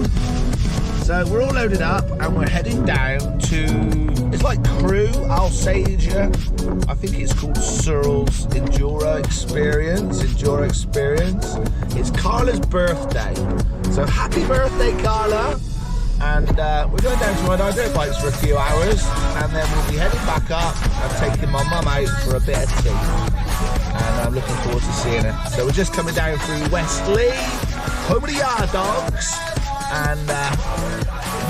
down. So we're all loaded up and we're heading down to, it's like Crew, Alsager. I think it's called Searle's Enduro Experience. It's Carla's birthday. So happy birthday, Carla. And we're going down to ride our dirt bikes for a few hours, and then we'll be heading back up and taking my mum out for a bit of tea. And I'm looking forward to seeing her. So we're just coming down through Westley, home of the Yard Dogs, and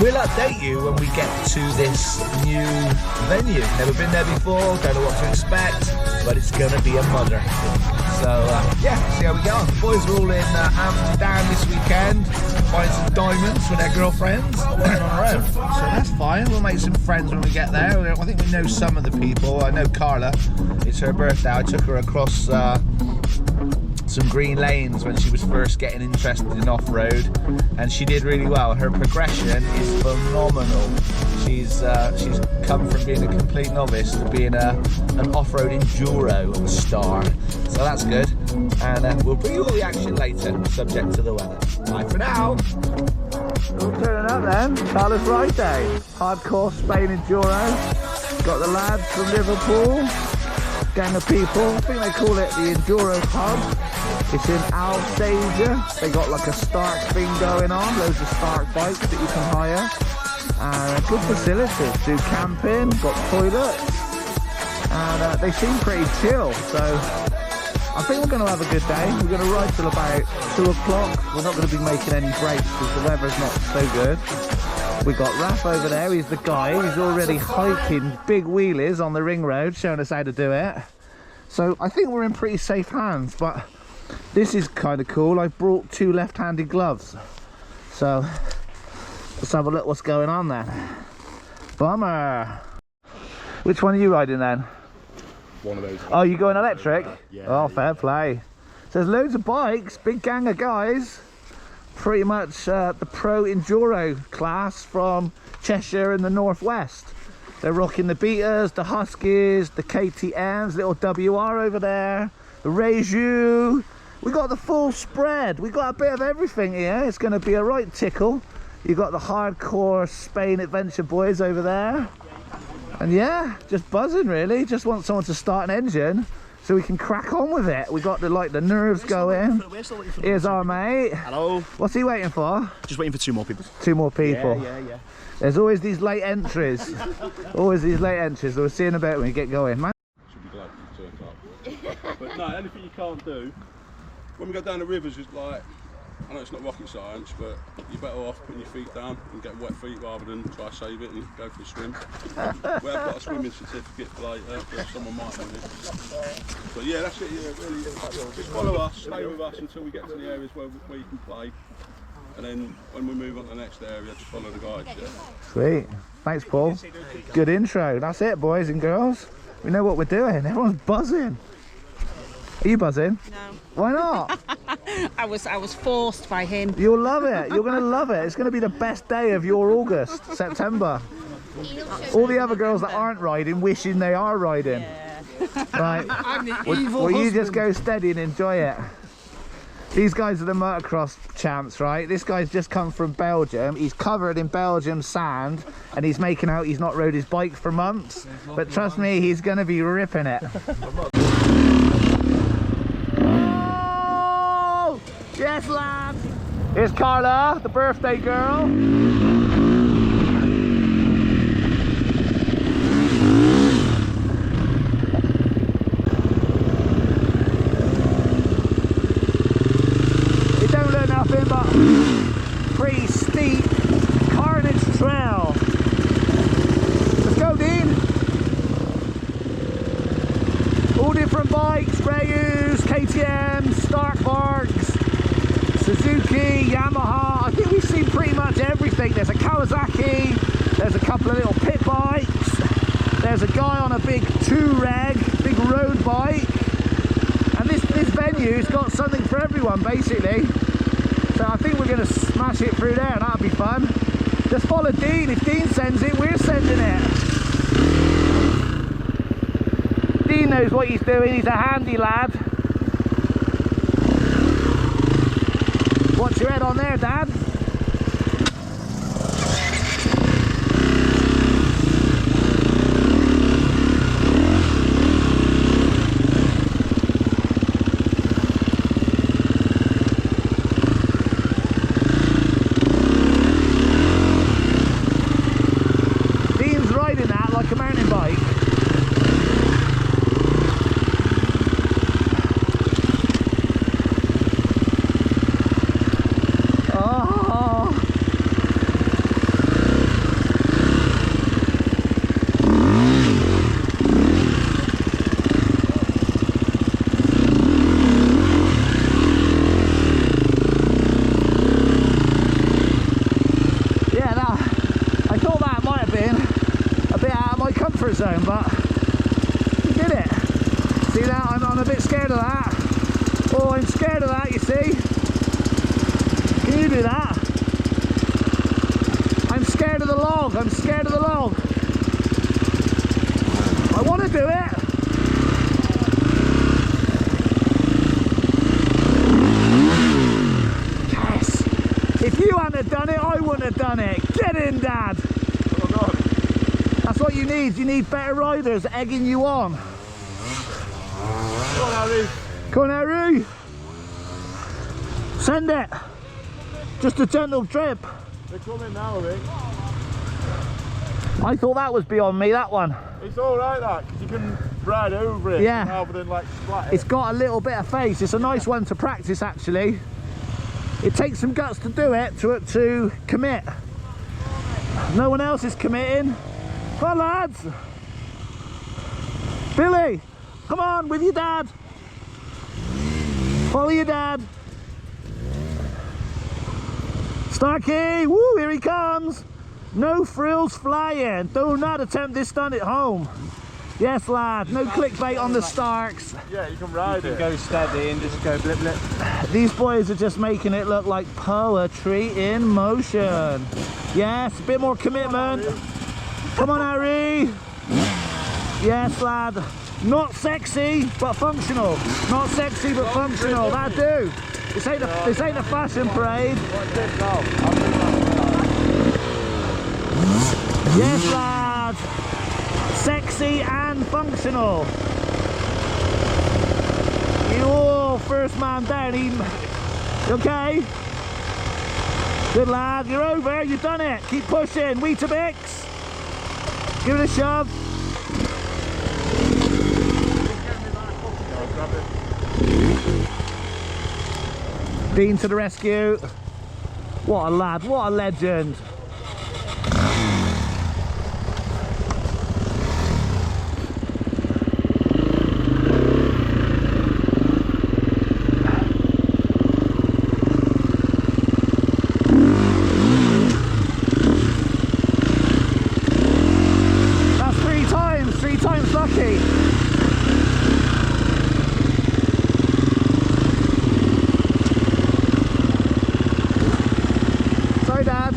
we'll update you when we get to this new venue. Never been there before, don't know what to expect, but it's going to be a mother. So yeah, see how we go. The boys are all in Amsterdam this weekend, buying some diamonds for their girlfriends, on our own. So that's fine, we'll make some friends when we get there. I think we know some of the people. I know Carla, it's her birthday. I took her across some green lanes when she was first getting interested in off-road, and she did really well. Her progression is phenomenal. She's come from being a complete novice to being an off-road enduro star, so that's good. And we'll bring you all the action later, subject to the weather. Bye for now. We're turning up then. Carla's Ride Day, hardcore Spain enduro. Got the lads from Liverpool, gang of people. I think they call it the Enduro Pub. It's in Alsager. They got like a Stark thing going on, loads of Stark bikes that you can hire. Good facilities, do camping, got toilets, and they seem pretty chill. So I think we're going to have a good day. We're going to ride till about 2 o'clock. We're not going to be making any breaks because the weather's not so good. We got Raph over there, he's the guy. He's already hiking big wheelies on the ring road, showing us how to do it. So I think we're in pretty safe hands, but this is kind of cool. I've brought 2 left-handed gloves. So let's have a look what's going on then. Bummer. Which one are you riding then? One of those. Oh, you going electric? Yeah. Oh, fair play. So there's loads of bikes, big gang of guys. Pretty much the pro enduro class from Cheshire in the northwest. They're rocking the Beaters, the Huskies, the KTMs, little WR over there, the Reju. We got the full spread. We got a bit of everything here. It's going to be a right tickle. You got the hardcore Spain adventure boys over there, and yeah, just buzzing really. Just want someone to start an engine so we can crack on with it. We got the nerves going. Here's our mate. Hello. What's he waiting for? Just waiting for 2 more people. 2 more people. Yeah. There's always these late entries. Always these late entries. So we'll see in a bit when we get going. Man. Should be glad for 2 o'clock. But no, anything you can't do, when we go down the rivers, it's like, I know it's not rocket science, but you're better off putting your feet down and get wet feet rather than try to save it and go for a swim. We have got a swimming certificate for later, if someone might want it. But yeah, that's it, yeah, really. Just follow us, stay with us until we get to the areas where you can play. And then when we move on to the next area, just follow the guides, yeah. Sweet. Thanks, Paul. Good intro. That's it, boys and girls. We know what we're doing. Everyone's buzzing. Are you buzzing? No. Why not? I was forced by him. You'll love it. You're going to love it. It's going to be the best day of your August, September. All the other girls that aren't riding wishing they are riding. Yeah. Right. I'm the Well, evil you husband. just go steady and enjoy it. These guys are the motocross champs, right? This guy's just come from Belgium. He's covered in Belgium sand, and he's making out he's not rode his bike for months. But trust me, he's going to be ripping it. Oh! Yes, lads! Here's Carla, the birthday girl. But pretty steep carnage trail. Let's go, Dean. All different bikes, Rayus, KTMs, Starkvargs, Suzuki, Yamaha. I think we've seen pretty much everything. There's a Kawasaki, there's a couple of little pit bikes, there's a guy on a big 2-reg, big road bike, and this venue's got something for everyone basically. So I think we're going to smash it through there, and that'll be fun. Just follow Dean. If Dean sends it, we're sending it. Dean knows what he's doing. He's a handy lad. Watch your head on there, Dad. comfort zone, but we did it. See that? I'm a bit scared of that. Oh, I'm scared of that, you see? Can you do that? I'm scared of the log. I'm scared of the log. I want to do it. Yes. If you hadn't have done it, I wouldn't have done it. Get in, Dad. Oh God. That's what you need. You need better riders egging you on. Come on, Harry. Come on, Harry. Send it. Just a gentle trip. They're coming now, I think. I thought that was beyond me, that one. It's alright that, because you can ride over it Yeah. rather than like splat it. It's got a little bit of face. It's a nice one to practice, actually. It takes some guts to do it, to commit. No one else is committing. Come on, lads. Billy, come on, with your dad. Follow your dad. Starkey, woo, here he comes. No frills flying. Do not attempt this stunt at home. Yes, lad, no clickbait on the Starks. Yeah, you can ride it. Go steady and just go blip blip. These boys are just making it look like poetry in motion. Yes, a bit more commitment. Come on, Harry. Yes, lad. Not sexy, but functional. Not sexy, but functional. That'll do. This ain't a fashion parade. Yes, lad. Sexy and functional. Oh, first man down. You okay? Good lad. You're over. You've done it. Keep pushing. Weetabix. Give it a shove. Dean to the rescue. What a lad, what a legend. That's three times lucky. Sorry, Dad.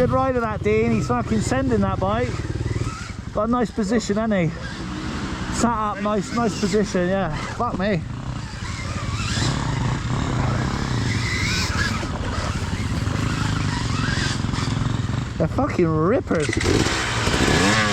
good rider, that Dean. He's fucking sending that bike. Got a nice position, hasn't he? Sat up, nice position, yeah. Fuck me. They're fucking rippers.